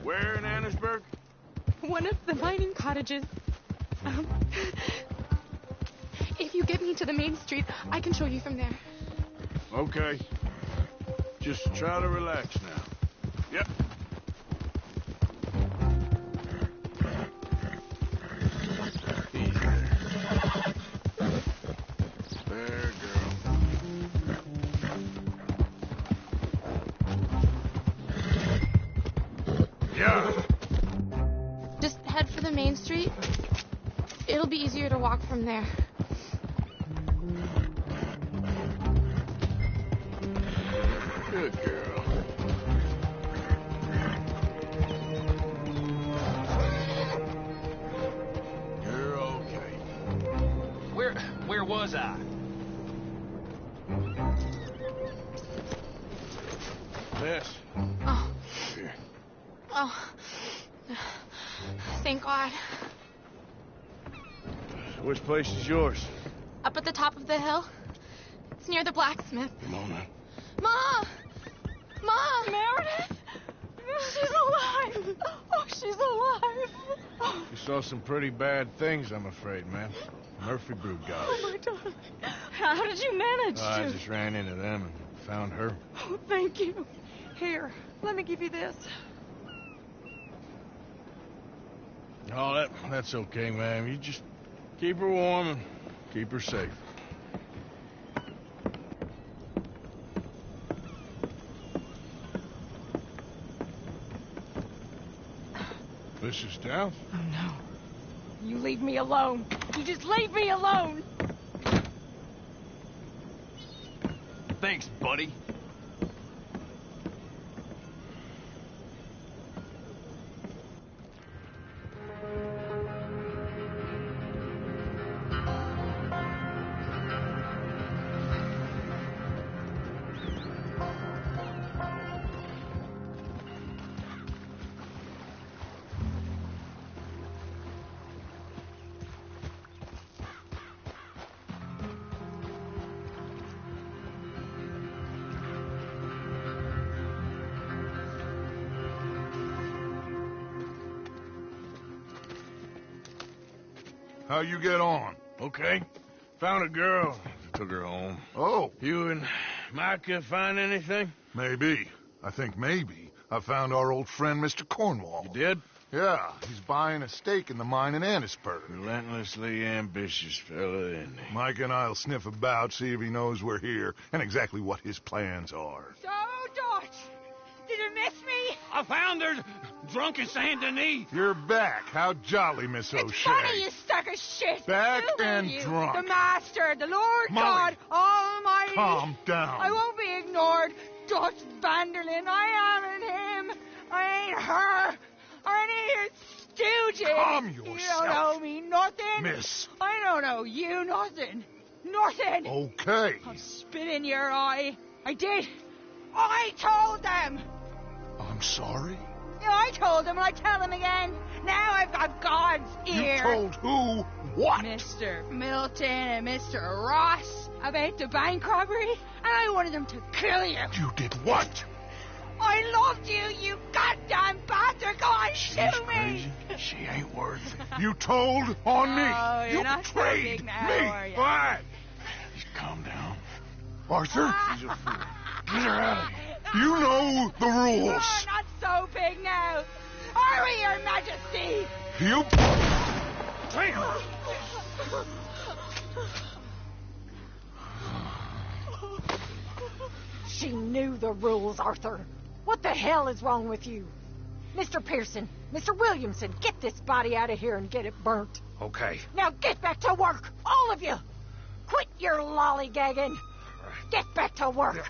Where in Annesburg? One of the mining cottages. If you get me to the main street, I can show you from there. Okay. Just try to relax now. Yep. Easy there. There, girl. Yeah. Just head for the main street. It'll be easier to walk from there. Good girl. You're okay. Where was I? Miss. Oh. Here. Oh. Thank God. Which place is yours? Up at the top of the hill. It's near the blacksmith. Come on now. Ma! Ma! Meredith! She's alive! Oh, she's alive! You saw some pretty bad things, I'm afraid, man. Murphy Brood got us. Oh, my darling. How did you manage I to... just ran into them and found her. Oh, thank you. Here, let me give you this. Oh, that's okay, man. You just keep her warm and keep her safe. Mrs. Downs? Oh, no. You leave me alone. You just leave me alone. Thanks, buddy. How you get on? Okay. Found a girl. took her home. Oh. You and Micah find anything? Maybe. I think maybe I found our old friend, Mr. Cornwall. You did? Yeah, he's buying a stake in the mine in Annisburg. Relentlessly ambitious fella, isn't he? Mike and I'll sniff about, see if he knows we're here, and exactly what his plans are. So, Dutch, did you miss me? I found her drunk in Saint Denis. You're back. How jolly, Miss O'Shea. It's funny, you suck of shit. Back Who are and you? drunk. The Master, the Lord Molly. God Almighty. Calm down. I won't be ignored. Dutch Vanderlyn, I am him. I ain't her. Or any of your stooges. Calm You yourself. don't owe me nothing. Miss. I don't owe you nothing. Nothing. Okay. I'll spit in your eye. I did. I told them. I'm sorry? Yeah, I told them. I tell them again. Now I've got God's ear. You told who what? Mr. Milton and Mr. Ross about the bank robbery, and I wanted them to kill you. You did what? I loved you, you goddamn bastard! Go on, shoot me! She ain't worth it. You told on me. Oh, you're you not so betrayed big now, me. are you? What? Just calm down. Arthur? She's a fool. Get her out of here. You know the rules. You're not so big now. Are we, Your Majesty? You... She knew the rules, Arthur. What the hell is wrong with you? Mr. Pearson, Mr. Williamson, get this body out of here and get it burnt. Okay. Now get back to work, all of you. Quit your lollygagging. Get back to work.